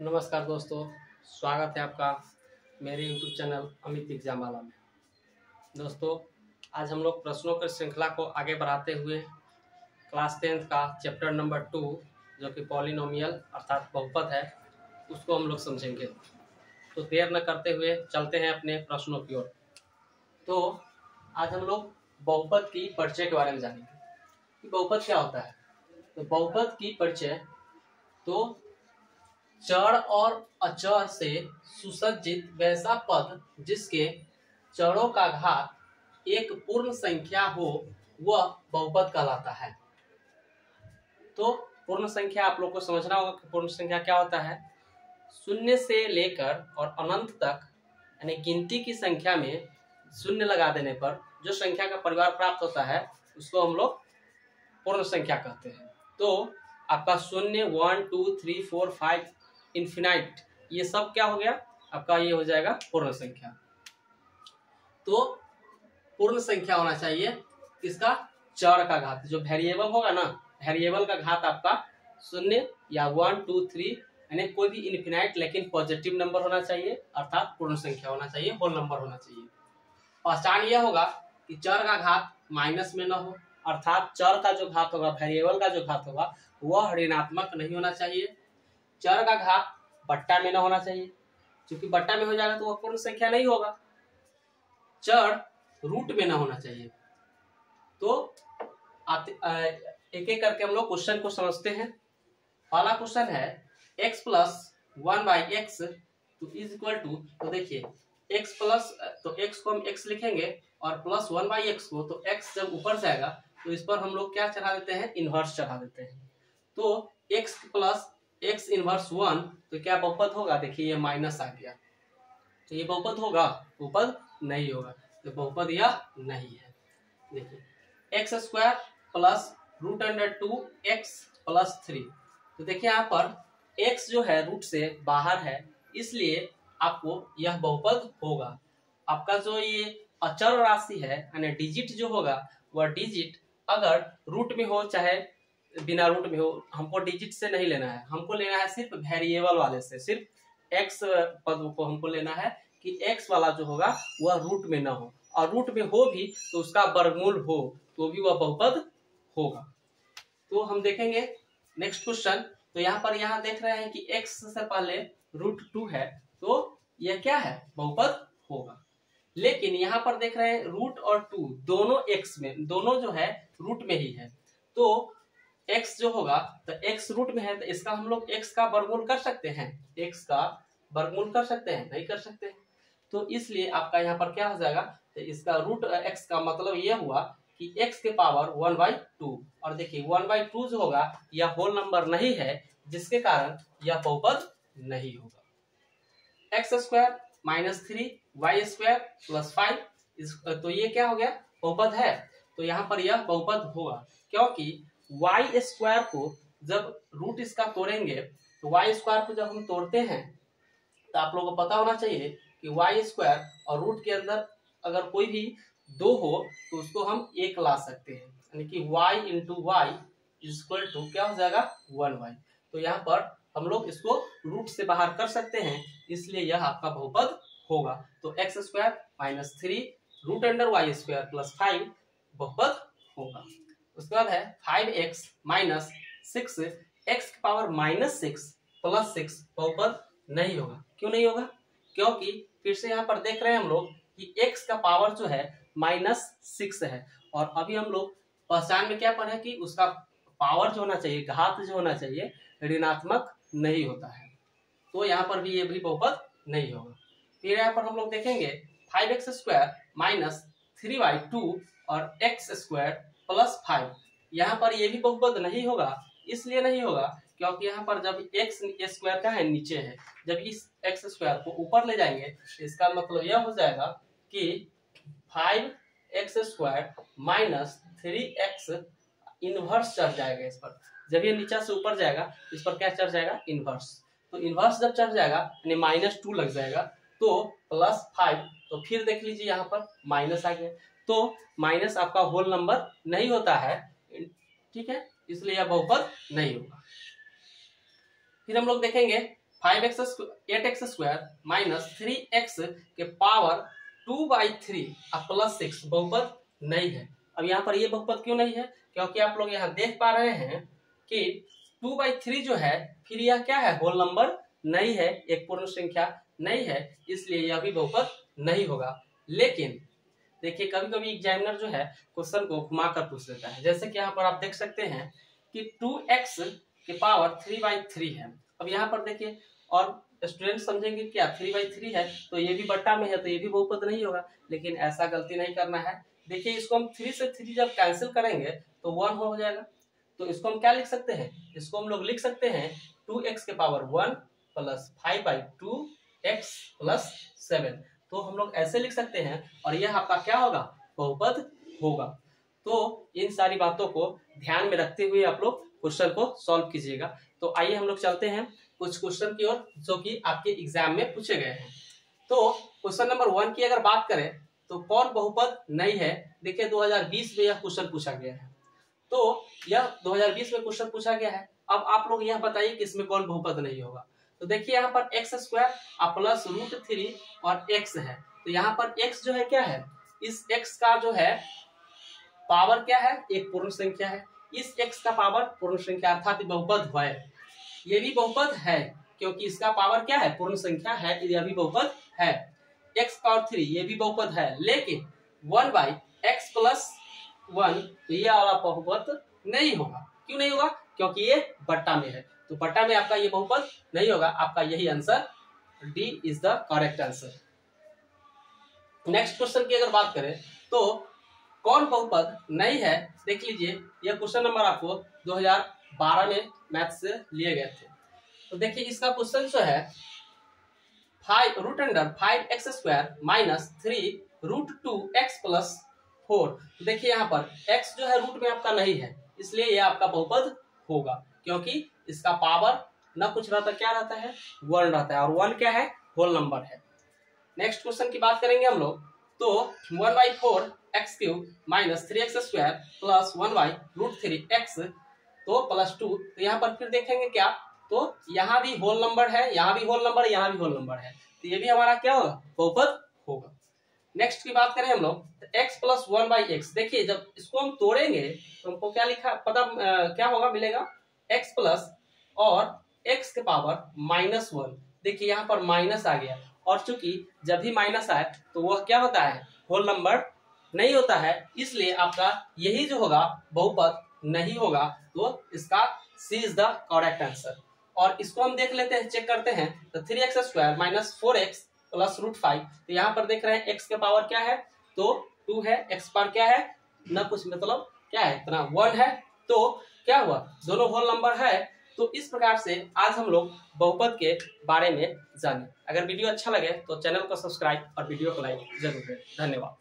नमस्कार दोस्तों, स्वागत है आपका मेरे YouTube चैनल अमित एग्जाम वाला में। दोस्तों, आज हम लोग प्रश्नों की श्रृंखला को आगे बढ़ाते हुए क्लास 10th का चैप्टर नंबर 2 जो कि पॉलिनोमियल अर्थात बहुपद है, उसको हम लोग समझेंगे। तो देर न करते हुए चलते हैं अपने प्रश्नों की ओर। तो आज हम लोग बहुपद की परिचय के बारे में जानेंगे कि बहुपद क्या होता है। तो बहुपद की परिचय तो चर और अचर से सुसज्जित वैसा पद जिसके चरों का घात एक पूर्ण संख्या हो वह बहुपद कहलाता है। तो पूर्ण संख्या आप लोग को समझना होगा कि पूर्ण संख्या क्या होता है। शून्य से लेकर और अनंत तक यानी गिनती की संख्या में शून्य लगा देने पर जो संख्या का परिवार प्राप्त होता है उसको हम लोग पूर्ण संख्या कहते हैं। तो आपका शून्य 1 2 3 4 5 इन्फिनाइट ये सब क्या हो गया आपका, ये हो जाएगा पूर्ण संख्या। तो पूर्ण संख्या होना चाहिए इसका चर का घात, जो वेरिएबल होगा ना, वेरिएबल का घात आपका शून्य या 1 2 3 यानी कोई भी इन्फिनाइट लेकिन पॉजिटिव नंबर होना चाहिए, अर्थात पूर्ण संख्या होना चाहिए, होल नंबर होना चाहिए। पहचान यह होगा कि चर का घात माइनस में न हो, अर्थात चर का जो घात होगा, वेरिएबल का जो घात होगा वह ऋणात्मक नहीं होना चाहिए। चर का घात बट्टा में न होना चाहिए, क्योंकि बट्टा में हो जाएगा तो वह पूर्ण संख्या नहीं होगा। चर रूट में न होना चाहिए। तो एक एक करके हम लोग क्वेश्चन को समझते हैं। पहला क्वेश्चन है x प्लस 1/x तो इज इक्वल टू, तो देखिए x प्लस, तो x को हम x लिखेंगे और प्लस 1/x को, तो x जब ऊपर जाएगा तो इस पर हम लोग क्या चढ़ा देते हैं, इनवर्स चढ़ा देते हैं। तो x प्लस x इनवर्स 1 तो क्या बहुपद होगा, देखिए ये माइनस आ गया तो ये बहुपद होगा, बहुपद नहीं होगा, तो बहुपद यह नहीं है। देखिए x square plus root under 2x plus 3, तो देखिए यहाँ पर x जो है रूट से बाहर है इसलिए आपको यह बहुपद होगा। आपका जो ये अचर राशि है यानी डिजिट जो होगा वह डिजिट अगर रूट में हो चाहे बिना रूट में हो, हमको डिजिट से नहीं लेना है, हमको लेना है सिर्फ वेरिएबल वाले से, सिर्फ x पद को हमको लेना है कि x वाला जो होगा वह रूट में ना हो, और रूट में हो भी तो उसका वर्गमूल हो तो भी वह बहुपद होगा। तो हम देखेंगे नेक्स्ट क्वेश्चन। तो यहाँ पर यहाँ देख रहे हैं कि x से पहले रूट 2 है तो यह क्या है, बहुपद होगा। लेकिन यहाँ पर देख रहे हैं रूट और 2 दोनों x में, दोनों जो है रूट में ही है, तो x जो होगा तो x रूट में है तो इसका हम लोग x का वर्गमूल कर सकते हैं, x का वर्गमूल कर सकते हैं, नहीं कर सकते हैं। तो इसलिए आपका यहाँ पर क्या हो जाएगा, तो इसका रूट x का मतलब यह हुआ कि x के पावर 1/2, और देखिए 1/2 जो होगा यह होल नंबर नहीं है जिसके कारण यह बहुपद नहीं होगा। x square minus 3 y square plus 5 तो ये क्या हो गया, बहुपद है। तो यहाँ पर यह बहुपद होगा क्योंकि y स्क्वायर को जब रूट इसका तोड़ेंगे तो y स्क्वायर को जब हम तोड़ते हैं तो आप लोगों को पता होना चाहिए कि y स्क्वायर और रूट के अंदर अगर कोई भी 2 हो तो उसको हम 1 ला सकते हैं, यानी कि y into y equal to क्या हो जाएगा 1y। तो यहाँ पर हम लोग इसको रूट से बाहर कर सकते हैं, इसलिए यह आपका बहुपद होगा। तो x square minus 3 root under y square plus 5 बहुपद होगा। उसके बाद है 5x माइनस 6 x की पावर माइनस 6 प्लस 6 बहुपद नहीं होगा। क्यों नहीं होगा, क्योंकि फिर से यहाँ पर देख रहे हैं हम लोग कि x का पावर जो है माइनस 6 है, और अभी हम लोग पहचान में क्या पढ़े कि उसका पावर जो होना चाहिए, घात जो होना चाहिए ऋणात्मक नहीं होता है, तो यहाँ पर भी ये भी बहुपद नहीं होगा। फिर यहाँ पर हम लोग देखेंगे 5x स्क्वायर माइनस 3y2 और x स्क्वायर प्लस 5, यहाँ पर ये भी बहुपद नहीं होगा। इसलिए नहीं होगा क्योंकि यहाँ पर जब x स्क्वायर का है नीचे है, जब इस x स्क्वायर को ऊपर ले जाएंगे इसका मतलब यह हो जाएगा कि 5x square minus 3x inverse चढ़ जाएगा इस पर, जब ये नीचे से ऊपर जाएगा इस पर क्या चढ़ जाएगा, इनवर्स। तो इनवर्स जब चढ़ जाएगा यानी -2 लग जाएगा तो प्लस 5, तो फिर देख लीजिए यहाँ पर माइनस आ गया, तो माइनस आपका होल नंबर नहीं होता है, ठीक है, इसलिए यह बहुपद नहीं होगा। फिर हम लोग देखेंगे 8x² माइनस 3x के पावर 2/3 और प्लस 6 बहुपद नहीं है। अब यहाँ पर ये बहुपद क्यों नहीं है? क्योंकि आप लोग यहाँ देख पा रहे हैं कि 2/3 जो है फिर यह क्या है, होल नंबर नहीं है, एक पूर्ण संख्या नहीं है, इसलिए यह भी बहुपद नहीं होगा। लेकिन देखिए कभी कभी एग्जामिनर जो है क्वेश्चन को घुमा कर पूछ देता है, जैसे कि यहाँ पर आप देख सकते हैं कि 2x के पावर 3/3 है। अब यहाँ पर देखिए और स्टूडेंट समझेंगे क्या 3/3 है तो ये भी बट्टा में है तो ये भी बहुपद नहीं होगा, लेकिन ऐसा गलती नहीं करना है। देखिए इसको हम 3 से 3 जब कैंसिल करेंगे तो 1 हो जाएगा, तो इसको हम क्या लिख सकते हैं, इसको हम लोग लिख सकते हैं 2x के पावर 1 प्लस 5/2x प्लस 7, तो हम लोग ऐसे लिख सकते हैं और यह आपका क्या होगा, बहुपद होगा। तो इन सारी बातों को ध्यान में रखते हुए आप लोग क्वेश्चन को सॉल्व कीजिएगा। तो आइए हम लोग चलते हैं कुछ क्वेश्चन की ओर जो कि आपके एग्जाम में पूछे गए हैं। तो क्वेश्चन नंबर 1 की अगर बात करें तो कौन बहुपद नहीं है, देखिए 2020 में यह क्वेश्चन पूछा गया है, तो यह 2020 में क्वेश्चन पूछा गया है। अब आप लोग यह बताइए कि इसमें कौन बहुपद नहीं होगा। तो देखिए यहाँ पर x² प्लस √3 और x है, तो यहाँ पर x जो है क्या है, इस x का जो है पावर क्या है, एक पूर्ण संख्या है, इस x का पावर पूर्ण संख्या अर्थात बहुपद है, ये भी बहुपद है क्योंकि इसका पावर क्या है, पूर्ण संख्या है, यह भी बहुपद है। x पावर 3 ये भी बहुपद है, लेकिन 1/x प्लस 1 ये वाला बहुपद नहीं होगा। क्यों नहीं होगा? क्योंकि ये बट्टा में है, तो बट्टा में आपका ये बहुपद नहीं होगा। आपका यही answer D is the correct answer. Next question की अगर बात करें तो कौन बहुपद नहीं है, देख लीजिए यह क्वेश्चन नंबर आपको 2012 में मैथ से लिए गए थे। तो देखिए इसका क्वेश्चन जो है 5√5x² माइनस 3√2x प्लस 4। देखिए यहाँ पर x जो है रूट में आपका नहीं है, इसलिए यह आपका बहुपद होगा क्योंकि इसका पावर न कुछ रहता, क्या रहता है, 1 रहता है, और 1 क्या है, होल नंबर है। नेक्स्ट क्वेश्चन की बात करेंगे हम लोग, तो 1/4x³ minus 3x² plus 1/√3x तो प्लस 2, तो यहाँ पर फिर देखेंगे क्या, तो यहाँ भी होल नंबर है, यहाँ भी होल नंबर, यहाँ भी होल नंबर है, तो ये भी हमारा क्या होगा, बहुपद होगा। नेक्स्ट की बात करें हम लोग, x प्लस 1/x, देखिए जब इसको हम तोड़ेंगे तो हमको क्या लिखा पता क्या होगा, मिलेगा x प्लस और x के पावर -1। देखिए यहाँ पर माइनस आ गया, और चूंकि जब भी माइनस आए तो वह क्या होता है, होल नंबर नहीं होता है, इसलिए आपका यही जो होगा बहुपद नहीं होगा। तो इसका C is the correct answer. और इसको हम देख लेते हैं, चेक करते हैं, तो 3x² माइनस 4x प्लस √5, तो यहाँ पर देख रहे हैं x के पावर क्या है, तो 2 है, x पर क्या है, न कुछ मतलब क्या है, इतना 1 है, तो क्या हुआ, दोनों होल नंबर है। तो इस प्रकार से आज हम लोग बहुपद के बारे में जाने। अगर वीडियो अच्छा लगे तो चैनल को सब्सक्राइब और वीडियो को लाइक जरूर करें। धन्यवाद।